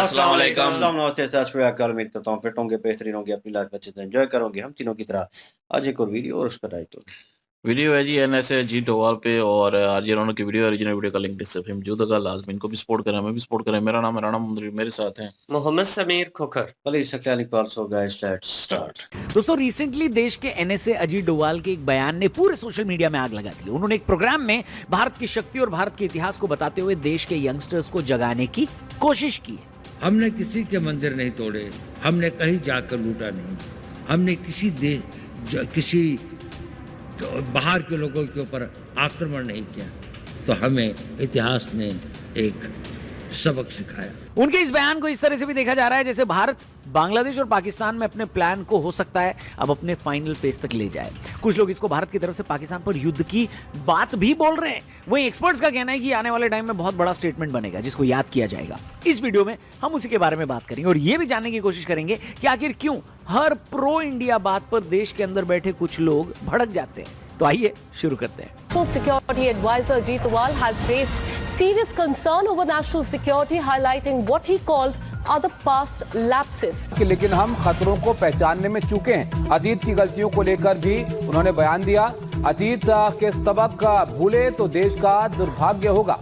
अस्सलाम वालेकुम। अस्सलाम नमस्ते सत श्री अकाल। उम्मीद करता हूँ फिट होंगे, बेहतरीन होंगे, अपनी लाइफ में अच्छे से एंजॉय करोगे हम तीनों की तरह। आज एक और वीडियो और उसका टाइटल वीडियो है जी एनएसए जी डोवाल पे और आरजे राणा की वीडियो ओरिजिनल वीडियो का लिंक डिस्क्रिप्शन में मौजूद होगा। लाजमी इनको भी सपोर्ट करें, हमें भी सपोर्ट करें। मेरा नाम है राणा मुंदरी, मेरे साथ हैं मोहम्मद समीर खोखर। प्लीज सक्यानी कॉल्स हो गाइस, लेट्स स्टार्ट। दोस्तों, रिसेंटली देश के एनएसए अजीत डोवाल के एक बयान ने पूरे सोशल मीडिया में आग लगा दी। उन्होंने एक प्रोग्राम में भारत की शक्ति और भारत के इतिहास को बताते हुए देश के यंगस्टर्स को जगाने की कोशिश की है। हमने किसी के मंदिर नहीं तोड़े, हमने कहीं जाकर लूटा नहीं, हमने किसी बाहर के लोगों के ऊपर आक्रमण नहीं किया, तो हमें इतिहास ने एक सबक सिखाया। उनके इस बयान को इस तरह से भी देखा जा रहा है जैसे भारत बांग्लादेश और पाकिस्तान में अपने प्लान को हो सकता है अब अपने फाइनल फेज तक ले जाए। कुछ लोग इसको भारत की तरफ से पाकिस्तान पर युद्ध की बात भी बोल रहे हैं। वहीं एक्सपर्ट्स का कहना है कि आने वाले टाइम में बहुत बड़ा स्टेटमेंट बनेगा जिसको याद किया जाएगा। इस वीडियो में हम उसी के बारे में बात करेंगे और यह भी जानने की कोशिश करेंगे कि आखिर क्यों हर प्रो इंडिया बात पर देश के अंदर बैठे कुछ लोग भड़क जाते हैं। तो आइए शुरू करते हैं। National Security Advisor Ajit Doval has raised serious concern over national security, highlighting what he called are the past lapses. लेकिन हम खतरों को पहचानने में चूके हैं। अतीत की गलतियों को लेकर भी उन्होंने बयान दिया। अतीत के सबक भूले तो देश का दुर्भाग्य होगा।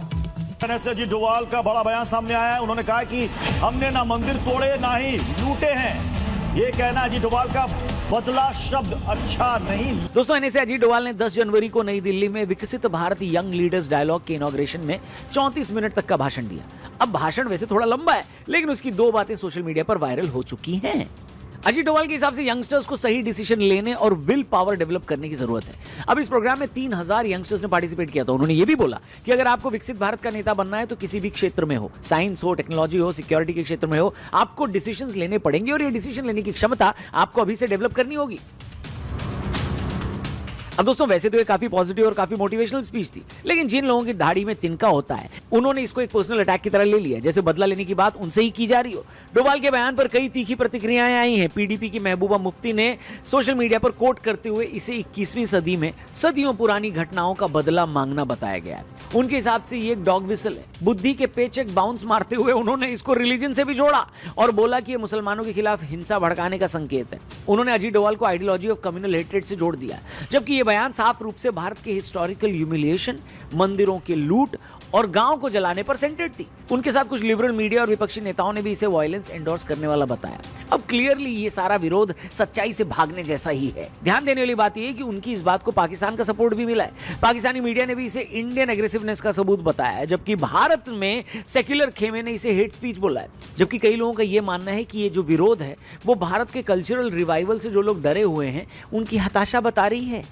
एनएसए अजीत डोवाल का बड़ा बयान सामने आया है। उन्होंने कहा कि हमने ना मंदिर तोड़े ना ही लूटे हैं। ये कहना अजीत डोवाल का बदला शब्द अच्छा नहीं। दोस्तों, एनएसए अजीत डोवाल ने 10 जनवरी को नई दिल्ली में विकसित भारत यंग लीडर्स डायलॉग के इनॉग्रेशन में 34 मिनट तक का भाषण दिया। अब भाषण वैसे थोड़ा लंबा है, लेकिन उसकी 2 बातें सोशल मीडिया पर वायरल हो चुकी हैं। अजीत डोवाल के हिसाब से यंगस्टर्स को सही डिसीजन लेने और विल पावर डेवलप करने की जरूरत है। अब इस प्रोग्राम में 3000 यंगस्टर्स ने पार्टिसिपेट किया था। उन्होंने ये भी बोला कि अगर आपको विकसित भारत का नेता बनना है तो किसी भी क्षेत्र में हो, साइंस हो, टेक्नोलॉजी हो, सिक्योरिटी के क्षेत्र में हो, आपको डिसीजंस लेने पड़ेंगे और ये डिसीजन लेने की क्षमता आपको अभी से डेवलप करनी होगी। अब दोस्तों, वैसे तो ये काफी पॉजिटिव और काफी मोटिवेशनल स्पीच थी, लेकिन जिन लोगों की दाढ़ी में तिनका होता है उन्होंने इसको एक पर्सनल अटैक की तरह ले लिया, जैसे बदला लेने की बात उनसे ही की जा रही हो। डोवाल के बयान पर कई तीखी प्रतिक्रियाएं आई हैं। पीडीपी की महबूबा मुफ्ती ने सोशल मीडिया पर कोट करते हुए इसे 21वीं सदी में सदियों पुरानी घटनाओं का बदला मांगना बताया गया है। उनके हिसाब से ये एक डॉग विसल है। बुद्धि के पेचेक बाउंस मारते हुए उन्होंने इसको रिलीजन से भी जोड़ा और बोला कि ये मुसलमानों के खिलाफ हिंसा भड़काने का संकेत है। उन्होंने अजीत डोवाल को आइडियोलॉजी ऑफ कम्युनल हेट्रेड से जोड़ दिया, जबकि यह बयान साफ रूप से भारत के हिस्टोरिकल ह्यूमिलिएशन, मंदिरों के लूट और गांव को जलाने पर सेंटर्ड थी। उनके साथ कुछ लिबरल मीडिया और विपक्षी नेताओं ने भी इसे वायलेंस एंडोर्स करने वाला बताया। अब क्लियरली ये सारा विरोध सच्चाई से भागने जैसा ही है। ध्यान देने वाली बात यह है कि उनकी इस बात को पाकिस्तान का सपोर्ट भी मिला है। पाकिस्तानी मीडिया ने भी इसे इंडियन एग्रेसिवनेस का सबूत बताया है, जबकि भारत में सेक्युलर खेमे ने इसे हेट स्पीच बोला है। जबकि कई लोगों का यह मानना है कि ये जो विरोध है वो भारत के कल्चरल रिवाइवल से जो लोग डरे हुए हैं उनकी हताशा बता रही है।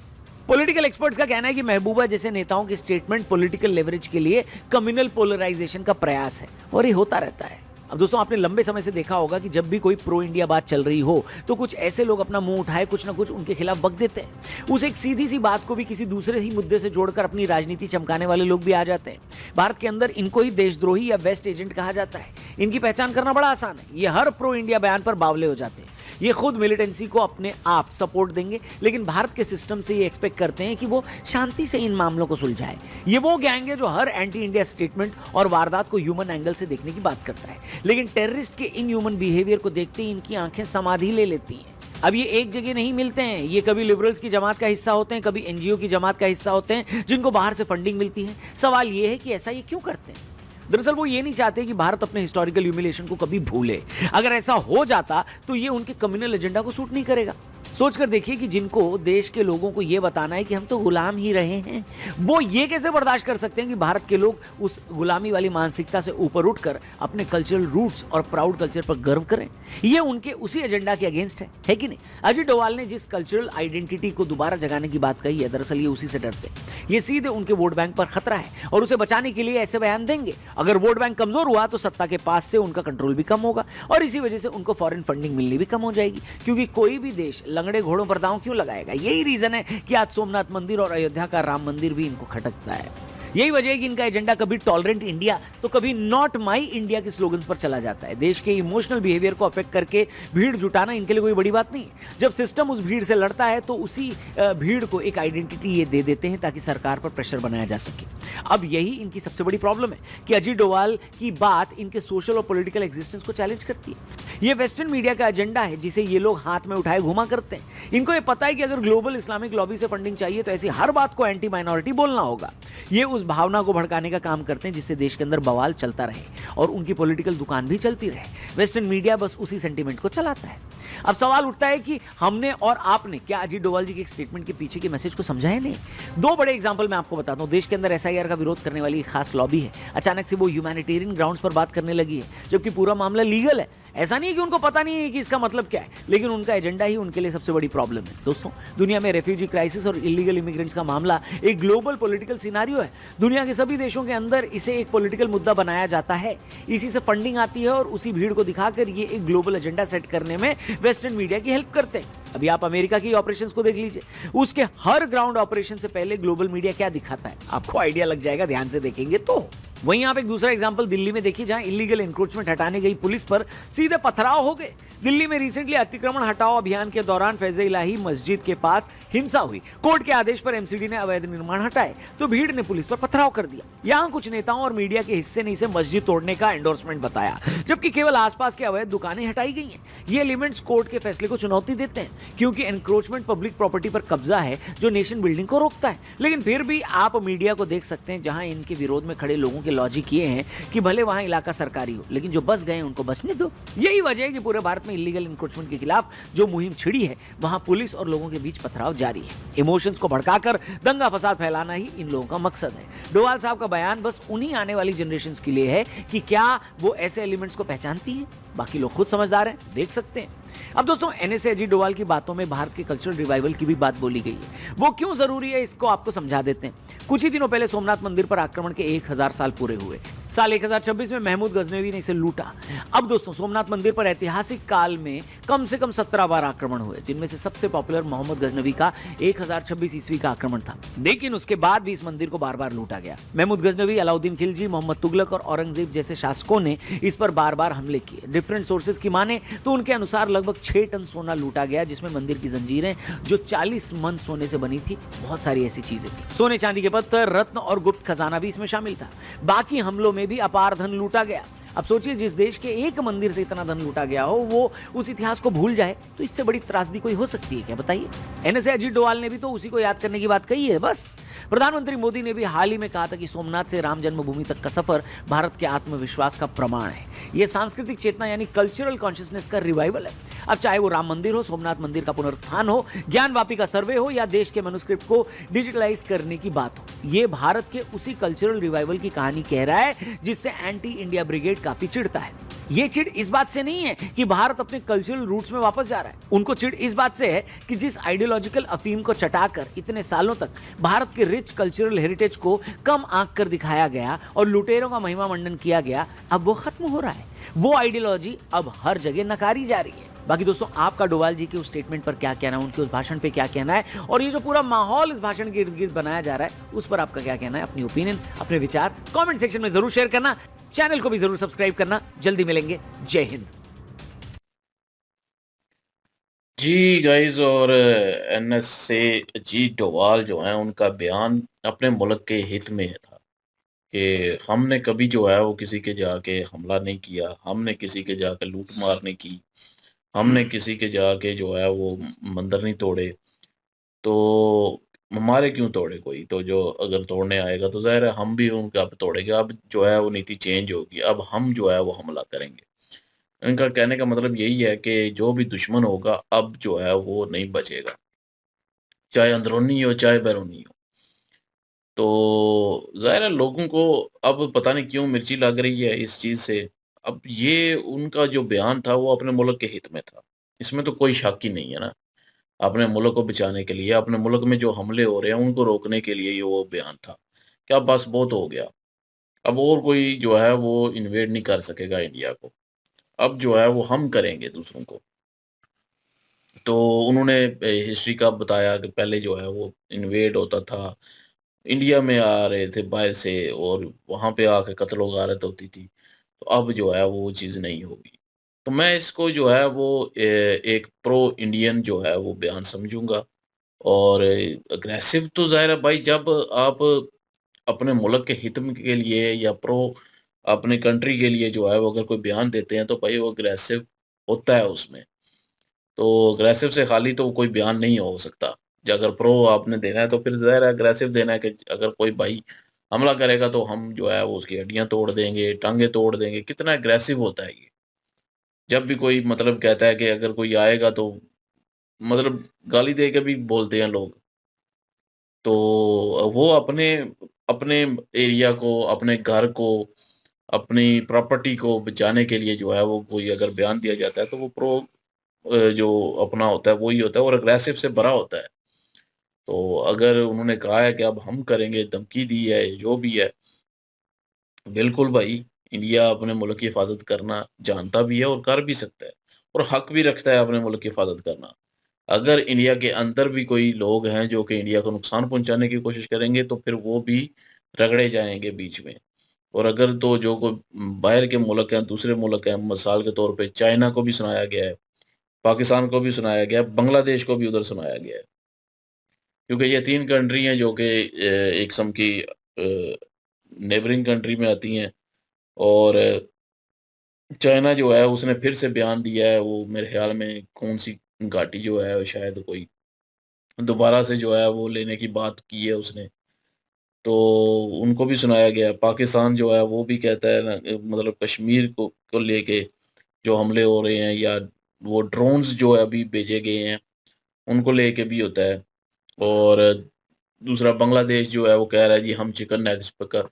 पॉलिटिकल एक्सपर्ट्स का कहना है कि महबूबा जैसे नेताओं की स्टेटमेंट पॉलिटिकल लेवरेज के लिए कम्युनल पोलराइजेशन का प्रयास है और ये होता रहता है। अब दोस्तों, आपने लंबे समय से देखा होगा कि जब भी कोई प्रो इंडिया बात चल रही हो तो कुछ ऐसे लोग अपना मुंह उठाए कुछ ना कुछ उनके खिलाफ बक देते हैं। उस एक सीधी सी बात को भी किसी दूसरे ही मुद्दे से जोड़कर अपनी राजनीति चमकाने वाले लोग भी आ जाते हैं। भारत के अंदर इनको ही देशद्रोही या वेस्ट एजेंट कहा जाता है। इनकी पहचान करना बड़ा आसान है। ये हर प्रो इंडिया बयान पर बावले हो जाते हैं। ये खुद मिलिटेंसी को अपने आप सपोर्ट देंगे, लेकिन भारत के सिस्टम से ये एक्सपेक्ट करते हैं कि वो शांति से इन मामलों को सुलझाए। ये वो गैंग है जो हर एंटी इंडिया स्टेटमेंट और वारदात को ह्यूमन एंगल से देखने की बात करता है, लेकिन टेररिस्ट के इन ह्यूमन बिहेवियर को देखते ही इनकी आंखें समाधि ले लेती हैं। अब ये एक जगह नहीं मिलते हैं। ये कभी लिबरल्स की जमात का हिस्सा होते हैं, कभी एनजीओ की जमात का हिस्सा होते हैं जिनको बाहर से फंडिंग मिलती है। सवाल ये है कि ऐसा ये क्यों करते हैं? दरअसल वो ये नहीं चाहते कि भारत अपने हिस्टोरिकल ह्यूमिलिएशन को कभी भूले। अगर ऐसा हो जाता तो ये उनके कम्युनल एजेंडा को सूट नहीं करेगा। सोचकर देखिए कि जिनको देश के लोगों को यह बताना है कि हम तो गुलाम ही रहे हैं, वो ये कैसे बर्दाश्त कर सकते हैं कि भारत के लोग उस गुलामी वाली मानसिकता से ऊपर उठकर अपने कल्चरल रूट्स और प्राउड कल्चर पर गर्व करें। ये उनके उसी एजेंडा के अगेंस्ट है कि नहीं? अजीत डोवाल ने जिस कल्चरल आइडेंटिटी को दोबारा जगाने की बात कही है, दरअसल ये उसी से डरते हैं। ये सीधे उनके वोट बैंक पर खतरा है और उसे बचाने के लिए ऐसे बयान देंगे। अगर वोट बैंक कमजोर हुआ तो सत्ता के पास से उनका कंट्रोल भी कम होगा और इसी वजह से उनको फॉरेन फंडिंग मिलनी भी कम हो जाएगी, क्योंकि कोई भी देश लंगड़े घोड़ों पर दांव क्यों लगाएगा? यही रीजन है कि आज सोमनाथ मंदिर और अयोध्या का राम मंदिर भी इनको खटकता है। यही वजह है कि इनका एजेंडा कभी टॉलरेंट इंडिया तो कभी नॉट माई इंडिया के स्लोगन्स पर चला जाता है। देश के इमोशनल बिहेवियर को अफेक्ट करके भीड़ जुटाना इनके लिए कोई बड़ी बात नहीं है। जब सिस्टम उस भीड़ से लड़ता है तो उसी भीड़ को एक आइडेंटिटी ये दे देते हैं ताकि सरकार पर प्रेशर बनाया जा सके। अब यही इनकी सबसे बड़ी प्रॉब्लम है कि अजीत डोभाल की बात इनके सोशल और पॉलिटिकल एग्जिस्टेंस को चैलेंज करती है। ये वेस्टर्न मीडिया का एजेंडा है जिसे ये लोग हाथ में उठाए घुमा करते हैं। इनको ये पता है कि अगर ग्लोबल इस्लामिक लॉबी से फंडिंग चाहिए तो ऐसी हर बात को एंटी माइनॉरिटी बोलना होगा। ये उस भावना को भड़काने का काम करते हैं जिससे देश के अंदर बवाल चलता रहे और उनकी पॉलिटिकल दुकान भी चलती रहे। वेस्टर्न मीडिया बस उसी सेंटीमेंट को चलाता है। अब सवाल उठता है कि हमने और आपने क्या अजीत डोभाल जी के एक स्टेटमेंट के पीछे के मैसेज को समझा है? नहीं। दो बड़े एग्जांपल मैं आपको बताता हूं। देश के अंदर एसआईआर का विरोध करने वाली एक खास लॉबी है, अचानक से वो ह्यूमैनिटेरियन ग्राउंड्स पर बात करने लगी है, जबकि पूरा मामला लीगल है। ऐसा नहीं है कि उनको पता नहीं है कि इसका मतलब क्या है, लेकिन उनका एजेंडा ही उनके लिए सबसे बड़ी प्रॉब्लम है। दोस्तों, दुनिया में रेफ्यूजी क्राइसिस और इलीगल इमिग्रेंट्स का मामला एक ग्लोबल पॉलिटिकल सिनारियो है। दुनिया के सभी देशों के अंदर इसे एक पॉलिटिकल मुद्दा बनाया जाता है, इसी से फंडिंग आती है और उसी भीड़ को दिखाकर ये एक ग्लोबल एजेंडा सेट करने में वेस्टर्न मीडिया की हेल्प करते हैं। अभी आप अमेरिका की ऑपरेशंस को देख लीजिए, उसके हर ग्राउंड ऑपरेशन से पहले ग्लोबल मीडिया क्या दिखाता है, आपको आइडिया लग जाएगा ध्यान से देखेंगे तो। वहीं आप एक दूसरा एग्जांपल दिल्ली में देखिए, जहां इलीगल एनक्रोचमेंट हटाने गई पुलिस पर सीधे पथराव हो गए। दिल्ली में रिसेंटली अतिक्रमण हटाओ अभियान के दौरान फैज़े इलाही मस्जिद के पास हिंसा हुई। कोर्ट के आदेश पर एमसीडी ने अवैध निर्माण हटाए तो भीड़ ने पुलिस पर पथराव कर दिया। यहां कुछ नेताओं और मीडिया के हिस्से ने इसे मस्जिद तोड़ने का एंडोर्समेंट बताया, जबकि केवल आसपास के अवैध दुकानें हटाई गई हैं। ये एलिमेंट्स कोर्ट के फैसले को चुनौती देते हैं, क्योंकि एनक्रोचमेंट पब्लिक प्रॉपर्टी पर कब्जा है जो नेशन बिल्डिंग को रोकता है। लेकिन फिर भी आप मीडिया को देख सकते हैं, जहां इनके विरोध में खड़े लोगों के लॉजिक ये हैं कि भले वहां इलाका सरकारी हो, लेकिन जो बस गए उनको बसने दो। यही वजह है कि पूरे भारत में इलीगल एनक्रोचमेंट के खिलाफ जो मुहिम छिड़ी है, वहां पुलिस और लोगों के बीच पथराव जारी है। इमोशंस को भड़काकर दंगा फसाद फैलाना ही इन लोगों का मकसद है। डोभाल साहब का बयान बस उन्हीं आने वाली जनरेशंस के लिए है कि क्या वो ऐसे एलिमेंट्स को पहचानती हैं। बाकी लोग खुद समझदार हैं, देख सकते हैं। अब दोस्तों, एनएसए अजीत डोभाल की बातों में भारत के कल्चरल रिवाइवल की भी बात बोली गई है। वो क्यों जरूरी है, इसको आपको समझा देते हैं। कुछ ही दिनों पहले सोमनाथ मंदिर पर आक्रमण के 1000 साल पूरे हुए। साल 1026 में महमूद गजनवी ने इसे लूटा। अब दोस्तों, सोमनाथ मंदिर पर ऐतिहासिक काल में कम से कम 17 बार आक्रमण हुए, जिनमें से सबसे पॉपुलर मोहम्मद गजनवी का 1026 ईस्वी का आक्रमण था। लेकिन उसके बाद भी इस मंदिर को बार बार लूटा गया। महमूद गजनवी, अलाउद्दीन खिलजी, मोहम्मद तुगलक और औरंगजेब जैसे शासकों ने इस पर बार बार हमले किए। डिफरेंट सोर्सेज की माने तो उनके अनुसार लगभग 6 टन सोना लूटा गया, जिसमें मंदिर की जंजीरें जो 40 मन सोने से बनी थी, बहुत सारी ऐसी चीजें थी। सोने चांदी के पत्थर, रत्न और गुप्त खजाना भी इसमें शामिल था। बाकी हमलों में भी अपार धन लूटा गया। अब सोचिए, जिस देश के एक मंदिर से इतना धन लूटा गया हो, वो उस इतिहास को भूल जाए, तो इससे बड़ी त्रासदी कोई हो सकती है क्या, बताइए। एनएसए अजीत डोभाल ने भी तो उसी को याद करने की बात कही है बस। प्रधानमंत्री मोदी ने भी हाल ही में कहा था कि सोमनाथ से राम जन्मभूमि तक का सफर भारत के आत्मविश्वास का प्रमाण है। यह सांस्कृतिक चेतना यानी कल्चरल कॉन्शियसनेस का रिवाइवल है। अब चाहे वो राम मंदिर हो, सोमनाथ मंदिर का पुनरुत्थान हो, ज्ञानवापी का सर्वे हो या देश के मैन्युस्क्रिप्ट को डिजिटलाइज करने की बात हो, ये भारत के उसी कल्चरल रिवाइवल की कहानी कह रहा है जिससे एंटी इंडिया ब्रिगेड काफी चिढ़ता है। ये चिढ़ इस बात से नहीं है कि भारत अपने कल्चरल रूट्स में वापस जा रहा है। उनको चिढ़ इस बात से है कि जिस आइडियोलॉजिकल अफीम को चटाकर इतने सालों तक भारत के रिच कल्चरल हेरिटेज को कम आंक कर दिखाया गया और लुटेरों का महिमा मंडन किया गया, अब वो खत्म हो रहा है। वो आइडियोलॉजी अब हर जगह नकारी जा रही है। बाकी दोस्तों, आपका डोभाल जी के उस स्टेटमेंट पर क्या कहना है, उनके उस भाषण पे क्या कहना है, और ये जो पूरा माहौल इस भाषण के इर्द गिर्द बनाया जा रहा है, उस पर आपका क्या कहना है? अपनी ओपिनियन, अपने विचार कमेंट सेक्शन में जरूर शेयर करना। चैनल को भी जरूर सब्सक्राइब करना। जल्दी मिलेंगे। जय हिंद। जी गाइस, और एनएसए अजीत डोभाल जो है, उनका बयान अपने मुल्क के हित में था कि हमने कभी जो है वो किसी के जाके हमला नहीं किया, हमने किसी के जाके लूट मार नहीं की, हमने किसी के जाके जो है वो मंदिर नहीं तोड़े। तो हमारे क्यों तोड़े कोई, तो जो अगर तोड़ने आएगा तो ज़ाहिर है हम भी उनका अब तोड़ेंगे। अब जो है वो नीति चेंज होगी, अब हम जो है वो हमला करेंगे। इनका कहने का मतलब यही है कि जो भी दुश्मन होगा अब जो है वो नहीं बचेगा, चाहे अंदरूनी हो चाहे बैरूनी हो। तो ज़ाहिर है लोगों को अब पता नहीं क्यों मिर्ची लग रही है इस चीज़ से। अब ये उनका जो बयान था वो अपने मुल्क के हित में था, इसमें तो कोई शक ही नहीं है ना। अपने मुल्क को बचाने के लिए, अपने मुल्क में जो हमले हो रहे हैं उनको रोकने के लिए ये वो बयान था। क्या बस बहुत हो गया, अब और कोई जो है वो इन्वेड नहीं कर सकेगा इंडिया को। अब जो है वो हम करेंगे दूसरों को। तो उन्होंने हिस्ट्री का बताया कि पहले जो है वो इन्वेड होता था इंडिया में आ रहे थे बाहर से और वहाँ पे आके कत्लो गारत होती थी। तो अब जो है वो चीज़ नहीं होगी। तो मैं इसको जो है वो एक प्रो इंडियन जो है वो बयान समझूँगा। और अग्रेसिव तो ज़ाहिर है भाई, जब आप अपने मुल्क के हित में के लिए या प्रो अपनी कंट्री के लिए जो है वो अगर कोई बयान देते हैं तो भाई वो अग्रेसिव होता है उसमें। तो अग्रेसिव से खाली तो कोई बयान नहीं हो सकता। जो अगर प्रो आपने देना है तो फिर ज़ाहिर है अग्रेसिव देना है कि अगर कोई भाई हमला करेगा तो हम जो है वो उसकी हड्डियाँ तोड़ देंगे, टाँगें तोड़ देंगे। कितना अग्रेसिव होता है ये। जब भी कोई मतलब कहता है कि अगर कोई आएगा तो मतलब गाली दे के भी बोलते हैं लोग। तो वो अपने अपने एरिया को, अपने घर को, अपनी प्रॉपर्टी को बचाने के लिए जो है वो कोई अगर बयान दिया जाता है तो वो प्रो जो अपना होता है वही होता है और अग्रेसिव से भरा होता है। तो अगर उन्होंने कहा है कि अब हम करेंगे, धमकी दी है, जो भी है, बिल्कुल भाई, इंडिया अपने मुल्क की हिफाज़त करना जानता भी है और कर भी सकता है और हक भी रखता है अपने मुल्क की हिफाज़त करना। अगर इंडिया के अंदर भी कोई लोग हैं जो कि इंडिया को नुकसान पहुँचाने की कोशिश करेंगे तो फिर वो भी रगड़े जाएँगे बीच में। और अगर तो जो कोई बाहर के मुल्क हैं, दूसरे मुल्क हैं, मिसाल के तौर पे चाइना को भी सुनाया गया है, पाकिस्तान को भी सुनाया गया है, बांग्लादेश को भी उधर सुनाया गया है। क्योंकि ये 3 कंट्री हैं जो कि एक किस्म की नेबरिंग कंट्री में आती हैं। और चाइना जो है उसने फिर से बयान दिया है, वो मेरे ख़्याल में कौन-सी घाटी जो है शायद कोई दोबारा से जो है वो लेने की बात की है उसने। तो उनको भी सुनाया गया है। पाकिस्तान जो है वो भी कहता है ना, मतलब कश्मीर को लेके जो हमले हो रहे हैं या वो ड्रोन्स जो है अभी भेजे गए हैं, उनको लेके भी होता है। और दूसरा बांग्लादेश जो है वो कह रहा है जी हम चिकन नेक्स पे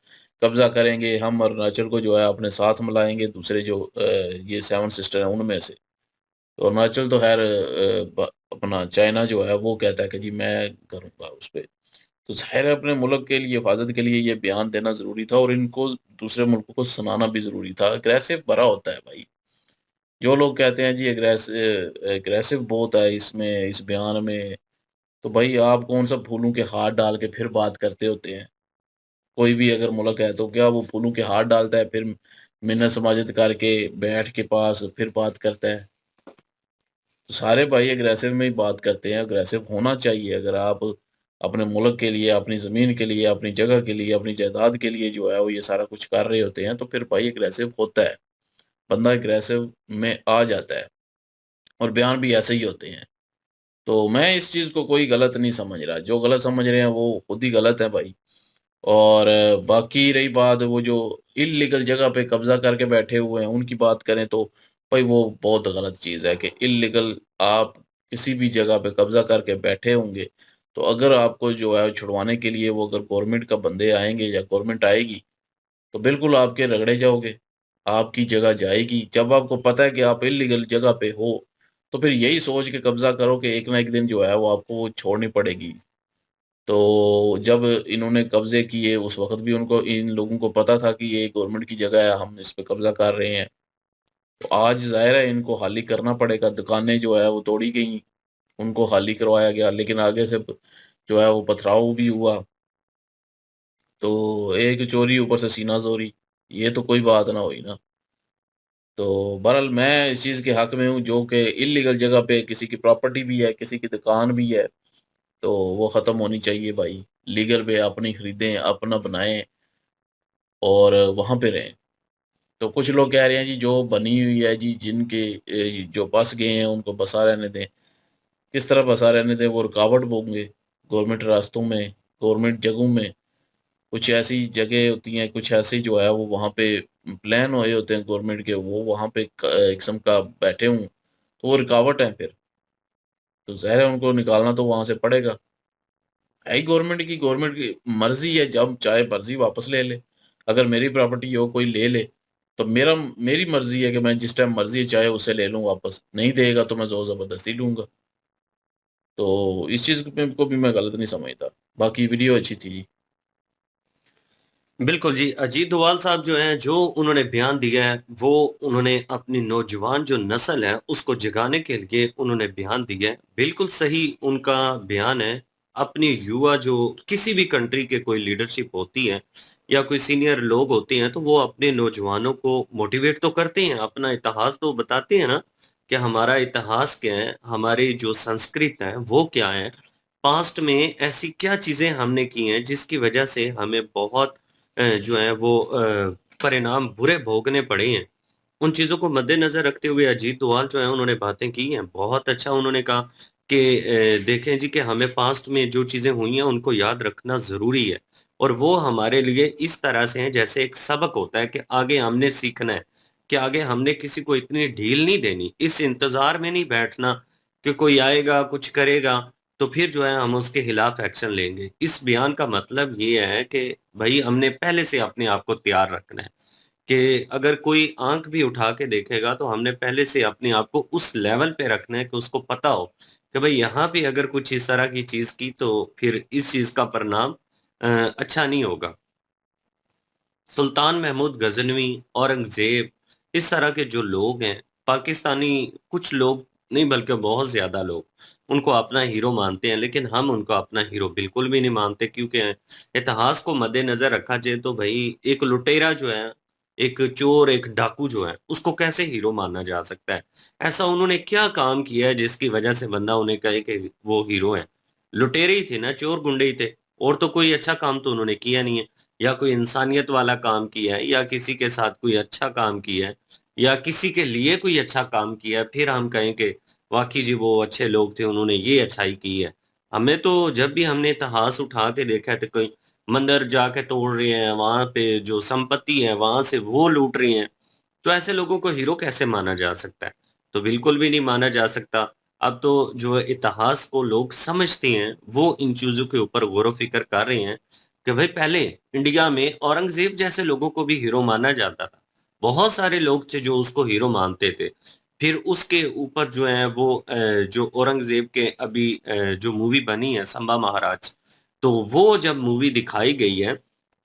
कब्ज़ा करेंगे, हम अरुणाचल को जो है अपने साथ मिलाएँगे दूसरे जो ये 7 सिस्टर हैं उनमें से। तो अरुणाचल तो ख़ैर अपना चाइना जो है वो कहता है कि जी मैं करूँगा उस पे। तो ज़ाहिर है अपने मुल्क के लिए हिफ़ाज़त के लिए ये बयान देना ज़रूरी था और इनको दूसरे मुल्कों को सुनाना भी ज़रूरी था। अग्रेसिव भरा होता है भाई। जो लोग कहते हैं जी एग्रेसिव बहुत है इसमें, इस बयान में, तो भाई आप कौन-सा फूलों के हाथ डाल के फिर बात करते होते हैं? कोई भी अगर मुल्क है तो क्या वो फूलों के हाथ डालता है फिर मिन्नत समाजत करके बैठ के पास फिर बात करता है? तो सारे भाई एग्रेसिव में ही बात करते हैं, एग्रेसिव होना चाहिए। अगर आप अपने मुल्क के लिए, अपनी ज़मीन के लिए, अपनी जगह के लिए, अपनी जायदाद के लिए जो है वो ये सारा कुछ कर रहे होते हैं, तो फिर भाई एग्रेसिव होता है। बंदा एग्रेसिव में आ जाता है और बयान भी ऐसे ही होते हैं। तो मैं इस चीज़ को कोई गलत नहीं समझ रहा। जो गलत समझ रहे हैं वो खुद ही गलत है भाई। और बाकी रही बात वो जो इल्लीगल जगह पे कब्ज़ा करके बैठे हुए हैं, उनकी बात करें तो भाई वो बहुत गलत चीज़ है कि इल्लीगल आप किसी भी जगह पे कब्ज़ा करके बैठे होंगे, तो अगर आपको जो है छुड़वाने के लिए वो अगर गवर्नमेंट का बंदे आएँगे या गवर्नमेंट आएगी, तो बिल्कुल आपके रगड़े जाओगे, आपकी जगह जाएगी। जब आपको पता है कि आप इल्लीगल जगह पे हो, तो फिर यही सोच के कब्ज़ा करो कि एक ना एक दिन जो है वो आपको वो छोड़नी पड़ेगी। तो जब इन्होंने कब्ज़े किए उस वक़्त भी उनको इन लोगों को पता था कि ये गवर्नमेंट की जगह है, हम इस पे कब्ज़ा कर रहे हैं। तो आज ज़ाहिर है इनको खाली करना पड़ेगा, दुकानें जो है वो तोड़ी गईं, उनको खाली करवाया गया, लेकिन आगे से जो है वो पथराव भी हुआ। तो एक चोरी ऊपर से सीना ज़ोरी, ये तो कोई बात ना हुई ना। तो बहरहाल मैं इस चीज़ के हक़ में हूँ जो कि इल्लीगल जगह पे किसी की प्रॉपर्टी भी है, किसी की दुकान भी है, तो वो ख़त्म होनी चाहिए भाई। लीगल पे अपनी खरीदें, अपना बनाएँ और वहाँ पे रहें। तो कुछ लोग कह रहे हैं जी जो बनी हुई है जी जिनके जो बस गए हैं उनको बसा रहने दें। किस तरह बसा रहने दें? वो रुकावट होंगे गवर्नमेंट रास्तों में, गवर्नमेंट जगहों में। कुछ ऐसी जगह होती हैं, कुछ ऐसे जो है वो वहाँ पे प्लान हुए होते हैं गवर्नमेंट के, वो वहाँ पे एक किस्म का बैठे हों, तो वो रुकावट है फिर। तो ज़ाहिर है उनको निकालना तो वहाँ से पड़ेगा। है ही गवर्नमेंट की मर्ज़ी है, जब चाहे मर्ज़ी वापस ले ले। अगर मेरी प्रॉपर्टी हो कोई ले ले, तो मेरी मर्ज़ी है कि मैं जिस टाइम मर्ज़ी चाहे उसे ले लूँ वापस। नहीं देगा तो मैं ज़ोर-ज़बरदस्ती लूँगा। तो इस चीज़ को भी मैं गलत नहीं समझता। बाकी वीडियो अच्छी थी। बिल्कुल जी, अजीत डोभाल साहब जो हैं, जो उन्होंने बयान दिया है, वो उन्होंने अपनी नौजवान जो नस्ल है, उसको जगाने के लिए उन्होंने बयान दिया है। बिल्कुल सही उनका बयान है अपनी युवा जो किसी भी कंट्री के कोई लीडरशिप होती है या कोई सीनियर लोग होते हैं, तो वो अपने नौजवानों को मोटिवेट तो करते हैं, अपना इतिहास तो बताते हैं ना कि हमारा इतिहास क्या है, हमारी जो संस्कृत है वो क्या है, पास्ट में ऐसी क्या चीजें हमने की हैं जिसकी वजह से हमें बहुत जो है वो परिणाम बुरे भोगने पड़े हैं। उन चीज़ों को मद्देनज़र रखते हुए अजीत डोभाल जो है उन्होंने बातें की हैं। बहुत अच्छा उन्होंने कहा कि देखें जी कि हमें पास्ट में जो चीज़ें हुई हैं उनको याद रखना ज़रूरी है और वो हमारे लिए इस तरह से हैं जैसे एक सबक होता है कि आगे हमने सीखना है, कि आगे हमने किसी को इतनी ढील नहीं देनी, इस इंतज़ार में नहीं बैठना कि कोई आएगा, कुछ करेगा, तो फिर जो है हम उसके खिलाफ एक्शन लेंगे। इस बयान का मतलब ये है कि भई हमने पहले से अपने आप को तैयार रखना है। कि अगर कोई आँख भी उठा के देखेगा तो हमने पहले से अपने आप को उस लेवल पे रखना है कि उसको पता हो कि भाई यहाँ पे अगर कुछ इस तरह की चीज़ की तो फिर इस चीज़ का परिणाम अच्छा नहीं होगा। सुल्तान महमूद गज़नवी, औरंगज़ेब, इस तरह के जो लोग हैं, पाकिस्तानी कुछ लोग नहीं बल्कि बहुत ज़्यादा लोग उनको अपना हीरो मानते हैं, लेकिन हम उनको अपना हीरो बिल्कुल भी नहीं मानते क्योंकि इतिहास को मद्देनज़र रखा जाए तो भई एक लुटेरा जो है, एक चोर, एक डाकू जो है, उसको कैसे हीरो माना जा सकता है? ऐसा उन्होंने क्या काम किया है जिसकी वजह से बंदा उन्हें कहे कि वो हीरो हैं? लुटेरे ही थे ना, चोर गुंडे ही थे और तो कोई अच्छा काम तो उन्होंने किया नहीं है। या कोई इंसानियत वाला काम किया है या किसी के साथ कोई अच्छा काम किया है या किसी के लिए कोई अच्छा काम किया है, फिर हम कहें कि वाक़ई जी वो अच्छे लोग थे, उन्होंने ये अच्छाई की है। हमें तो जब भी हमने इतिहास उठा के देखा है तो कोई मंदिर जाके तोड़ रहे हैं, वहाँ पे जो संपत्ति है वहाँ से वो लूट रहे हैं, तो ऐसे लोगों को हीरो कैसे माना जा सकता है? तो बिल्कुल भी नहीं माना जा सकता। अब तो जो इतिहास को लोग समझते हैं, वो इन चीज़ों के ऊपर गौर-व-फ़िक्र कर रहे हैं कि भई पहले इंडिया में औरंगज़ेब जैसे लोगों को भी हीरो माना जाता था। बहुत सारे लोग थे जो उसको हीरो मानते थे। फिर उसके ऊपर जो है वो जो औरंगज़ेब के अभी जो मूवी बनी है संभा महाराज, तो वो जब मूवी दिखाई गई है,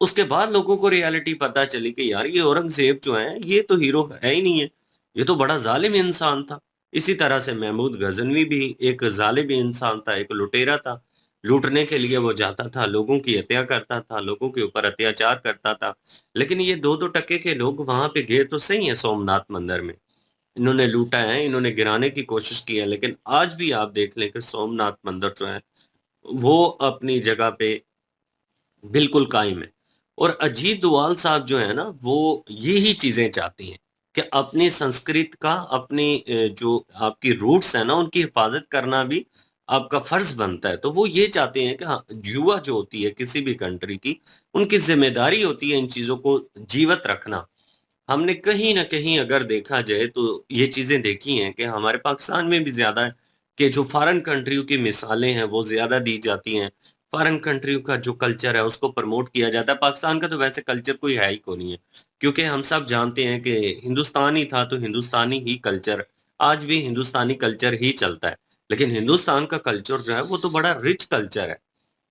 उसके बाद लोगों को रियलिटी पता चली कि यार ये औरंगज़ेब जो है, ये तो हीरो है ही नहीं है। ये तो बड़ा ज़ालिम इंसान था। इसी तरह से महमूद गज़नवी भी एक ज़ालिम इंसान था, एक लुटेरा था। लूटने के लिए वो जाता था, लोगों की हत्या करता था, लोगों के ऊपर अत्याचार करता था। लेकिन ये 2-2 टके के लोग वहाँ पे गए तो सही है सोमनाथ मंदिर में। इन्होंने लूटा है, इन्होंने गिराने की कोशिश की है, लेकिन आज भी आप देख लें कि सोमनाथ मंदिर जो है, वो अपनी जगह पे बिल्कुल कायम है। और अजीत डोभाल साहब जो है ना, वो यही चीज़ें चाहते हैं कि अपनी संस्कृत का, अपनी जो आपकी रूट्स है ना, उनकी हिफ़ाज़त करना भी आपका फ़र्ज़ बनता है। तो वो ये चाहते हैं कि हाँ, युवा जो होती है किसी भी कंट्री की, उनकी ज़िम्मेदारी होती है इन चीज़ों को जीवत रखना। हमने कहीं न कहीं अगर देखा जाए तो ये चीज़ें देखी हैं कि हमारे पाकिस्तान में भी ज़्यादा है कि जो फ़ॉरेन कंट्रियों की मिसालें हैं वो ज़्यादा दी जाती हैं। फ़ॉरेन कंट्रियों का जो कल्चर है उसको प्रमोट किया जाता है। पाकिस्तान का तो वैसे कल्चर कोई है ही को नहीं है। क्योंकि हम सब जानते हैं कि हिंदुस्तान ही था तो हिंदुस्तानी ही कल्चर, आज भी हिंदुस्तानी कल्चर ही चलता है। लेकिन हिंदुस्तान का कल्चर जो है वो तो बड़ा रिच कल्चर है।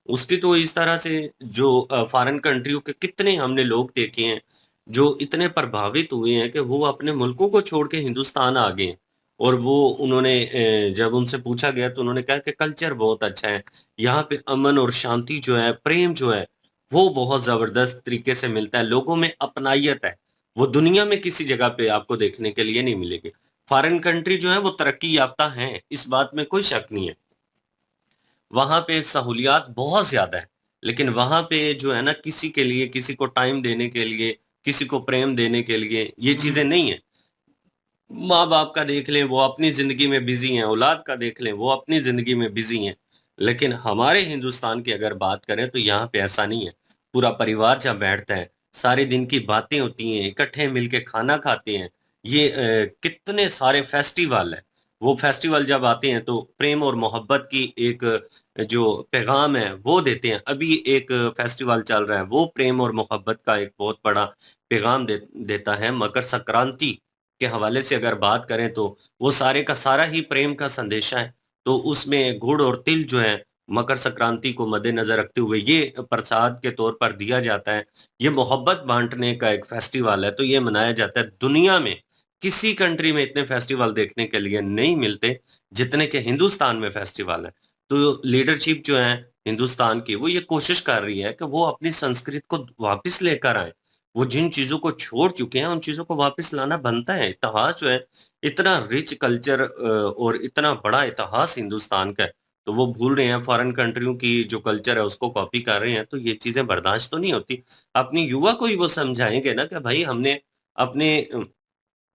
उसकी तो इस तरह से जो फ़ॉरेन कंट्रियों के कितने हमने लोग देखे हैं, जो इतने प्रभावित हुए हैं कि वो अपने मुल्कों को छोड़ के हिंदुस्तान आ गए हैं। और वो उन्होंने जब उनसे पूछा गया तो उन्होंने कहा कि कल्चर बहुत अच्छा है। यहाँ पे अमन और शांति जो है, प्रेम जो है, वो बहुत ज़बरदस्त तरीके से मिलता है। लोगों में अपनायत है। वो दुनिया में किसी जगह पे आपको देखने के लिए नहीं मिलेगी। फ़ॉरेन कंट्री जो है वो तरक्की याफ़्ता हैं, इस बात में कोई शक नहीं है। वहाँ पे सहूलियात बहुत ज़्यादा है, लेकिन वहाँ पे जो है ना किसी के लिए, किसी को टाइम देने के लिए, किसी को प्रेम देने के लिए, ये चीज़ें नहीं है। माँ-बाप का देख लें, वो अपनी ज़िंदगी में बिज़ी हैं, औलाद का देख लें, वो अपनी ज़िंदगी में बिज़ी हैं। लेकिन हमारे हिंदुस्तान की अगर बात करें तो यहाँ पे ऐसा नहीं है। पूरा परिवार जब बैठता है, सारे दिन की बातें होती हैं, इकट्ठे मिल के खाना खाते हैं। ये कितने सारे फेस्टिवल हैं, वो फेस्टिवल जब आते हैं तो प्रेम और मोहब्बत की एक जो पैगाम है, वो देते हैं। अभी एक फेस्टिवल चल रहा है, वो प्रेम और मोहब्बत का एक बहुत बड़ा पैगाम देता है। मकर संक्रांति के हवाले से अगर बात करें तो वो सारे का सारा ही प्रेम का संदेशा है। तो उसमें गुड़ और तिल जो है मकर संक्रांति को मद्देनज़र रखते हुए ये प्रसाद के तौर पर दिया जाता है। ये मोहब्बत बाँटने का एक फेस्टिवल है, तो ये मनाया जाता है। दुनिया में किसी कंट्री में इतने फेस्टिवल देखने के लिए नहीं मिलते, जितने के हिंदुस्तान में फेस्टिवल है। तो लीडरशिप जो है हिंदुस्तान की, वो ये कोशिश कर रही है कि वो अपनी संस्कृति को वापस लेकर आए। वो जिन चीज़ों को छोड़ चुके हैं, उन चीज़ों को वापस लाना बनता है। इतिहास जो है, इतना रिच कल्चर और इतना बड़ा इतिहास हिंदुस्तान का है, तो वो भूल रहे हैं, फॉरेन कंट्रियों की जो कल्चर है उसको कॉपी कर रहे हैं, तो ये चीज़ें बर्दाश्त तो नहीं होती। अपनी युवा को ही वो समझाएँगे ना कि भाई हमने अपने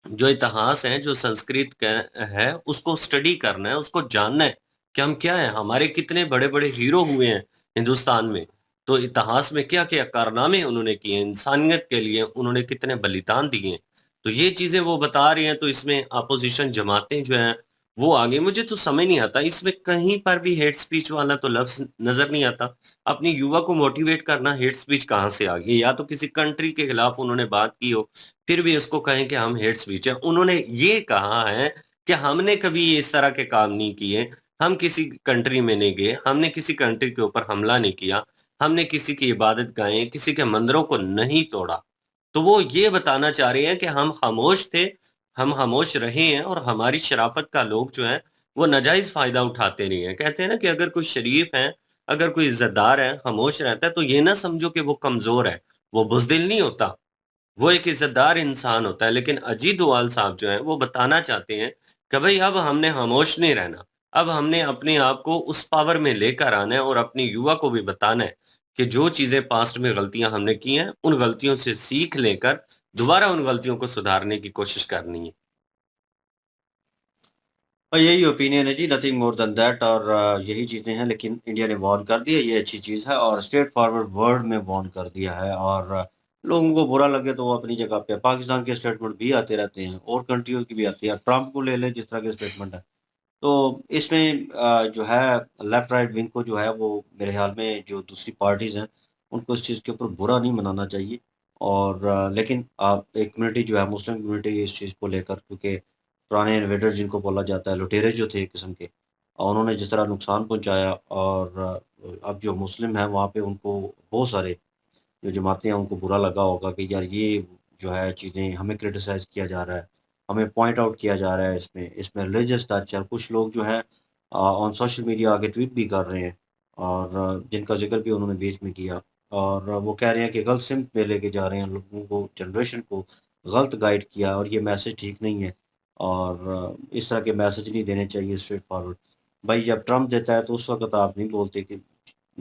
जो इतिहास है, जो संस्कृत का है, उसको स्टडी करना है, उसको जानना है कि हम क्या हैं, हमारे कितने बड़े-बड़े हीरो हुए हैं हिंदुस्तान में। तो इतिहास में क्या-क्या कारनामे उन्होंने किए हैं, इंसानियत के लिए उन्होंने कितने बलिदान दिए हैं। तो ये चीज़ें वो बता रहे हैं, तो इसमें अपोज़िशन जमातें जो हैं, वो आगे मुझे तो समझ नहीं आता, इसमें कहीं पर भी हेट स्पीच वाला तो लफ्ज़ नज़र नहीं आता। अपनी युवा को मोटिवेट करना हेट स्पीच कहाँ से आ गई? या तो किसी कंट्री के खिलाफ उन्होंने बात की हो, फिर भी उसको कहें कि हम हेट स्पीच है। उन्होंने ये कहा है कि हमने कभी इस तरह के काम नहीं किए, हम किसी कंट्री में नहीं गए, हमने किसी कंट्री के ऊपर हमला नहीं किया, हमने किसी की इबादत गाहें, किसी के मंदिरों को नहीं तोड़ा। तो वो ये बताना चाह रहे हैं कि हम खामोश थे, हम खामोश रहे हैं और हमारी शराफ़त का लोग जो हैं, वो नाजायज़ फ़ायदा उठाते नहीं हैं। कहते हैं ना कि अगर कोई शरीफ है, अगर कोई इज़्ज़तदार है, खामोश रहता है, तो ये ना समझो कि वो कमज़ोर है, वो बुज़दिल नहीं होता। वो एक इज़्ज़तदार इंसान होता है, लेकिन अजीत डोभाल साहब जो हैं, वो बताना चाहते हैं कि भई अब हमने खामोश नहीं रहना। अब हमने अपने आप को उस पावर में लेकर आना है और अपनी युवा को भी बताना है कि जो चीज़ें पास्ट में गलतियाँ हमने की हैं, उन गलतियों से सीख लेकर दोबारा उन गलतियों को सुधारने की कोशिश करनी है। और यही ओपिनियन है जी, नथिंग मोर देन दैट। और यही चीज़ें हैं, लेकिन इंडिया ने वार्न कर दिया, ये अच्छी चीज़ है और स्ट्रेट फॉरवर्ड वर्ड में वार्न कर दिया है। और लोगों को बुरा लगे तो वो अपनी जगह पे, पाकिस्तान के स्टेटमेंट भी आते रहते हैं और कंट्रियों की भी आती है। ट्रंप को ले लें, जिस तरह के स्टेटमेंट है, तो इसमें जो है लेफ्ट राइट विंग को जो है वो मेरे ख्याल में जो दूसरी पार्टीज़ हैं, उनको इस चीज़ के ऊपर बुरा नहीं मनाना चाहिए। और लेकिन एक कम्युनिटी जो है, मुस्लिम कम्युनिटी, इस चीज़ को लेकर, क्योंकि पुराने इन्वेडर जिनको बोला जाता है, लुटेरे जो थे एक किस्म के, उन्होंने जिस तरह नुकसान पहुँचाया, और अब जो मुस्लिम हैं वहाँ पे उनको बहुत सारे जो जमातें हैं उनको बुरा लगा होगा कि यार ये जो है चीज़ें हमें क्रिटिसाइज़ किया जा रहा है, हमें पॉइंट आउट किया जा रहा है, इसमें रिलीजियस टच है। कुछ लोग जो है ऑन सोशल मीडिया आके ट्वीट भी कर रहे हैं, और जिनका ज़िक्र भी उन्होंने बीच में किया, और वो कह रहे हैं कि गलत सिमत में लेके जा रहे हैं लोगों को, जनरेशन को गलत गाइड किया, और ये मैसेज ठीक नहीं है। और इस तरह के मैसेज नहीं देने चाहिए स्ट्रेट फॉरवर्ड। भाई जब ट्रम्प देता है तो उस वक़्त आप नहीं बोलते कि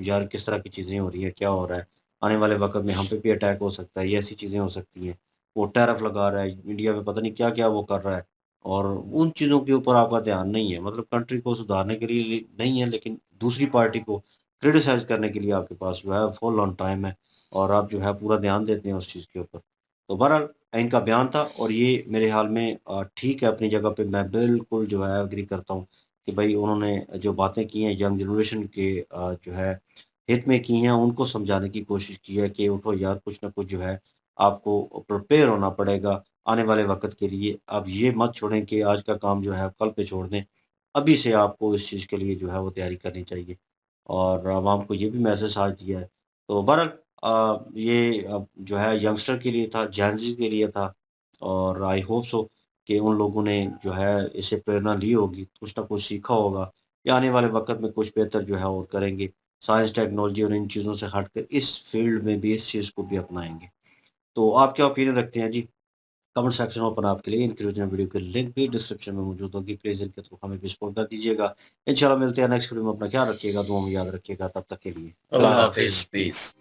यार किस तरह की चीज़ें हो रही हैं, क्या हो रहा है? आने वाले वक़्त में हम पे भी अटैक हो सकता है, ये ऐसी चीज़ें हो सकती हैं। वो टैरिफ लगा रहा है, इंडिया में पता नहीं क्या-क्या वो कर रहा है, और उन चीज़ों के ऊपर आपका ध्यान नहीं है। मतलब कंट्री को सुधारने के लिए नहीं है, लेकिन दूसरी पार्टी को क्रिटिसाइज़ करने के लिए आपके पास जो है फुल ऑन टाइम है, और आप जो है पूरा ध्यान देते हैं उस चीज़ के ऊपर। तो बहरहाल इनका बयान था, और ये मेरे ख़्याल में ठीक है अपनी जगह पे। मैं बिल्कुल जो है एग्री करता हूँ कि भई उन्होंने जो बातें की हैं यंग जनरेशन के जो है हित में की हैं, उनको समझाने की कोशिश की है कि उठो यार, कुछ ना कुछ जो है आपको प्रिपेयर होना पड़ेगा आने वाले वक़्त के लिए। अब ये मत छोड़ें कि आज का काम जो है कल पे छोड़ दें। अभी से आपको इस चीज़ के लिए जो है वो तैयारी करनी चाहिए, और आवाम को ये भी मैसेज आज दिया है। तो बहरहाल ये जो है यंगस्टर के लिए था, जेन ज़ी के लिए था, और आई होप सो कि उन लोगों ने जो है इससे प्रेरणा ली होगी, कुछ ना कुछ सीखा होगा, या आने वाले वक़्त में कुछ बेहतर जो है और करेंगे। साइंस, टेक्नोलॉजी और इन चीज़ों से हटकर इस फ़ील्ड में भी इस चीज़ को भी अपनाएँगे। तो आप क्या ओपिनियन रखते हैं जी? कमेंट सेक्शन ओपन आपके लिए। इनकी ओरिजिनल वीडियो की लिंक भी डिस्क्रिप्शन में मौजूद होगी। प्लीज़ इनके थ्रू हमें भी सपोर्ट कर दीजिएगा। इंशाल्लाह मिलते हैं नेक्स्ट वीडियो में। अपना ख्याल रखिएगा, दुआ में याद रखिएगा। तब तक के लिए अल्लाह हाफ़िज़, पीस।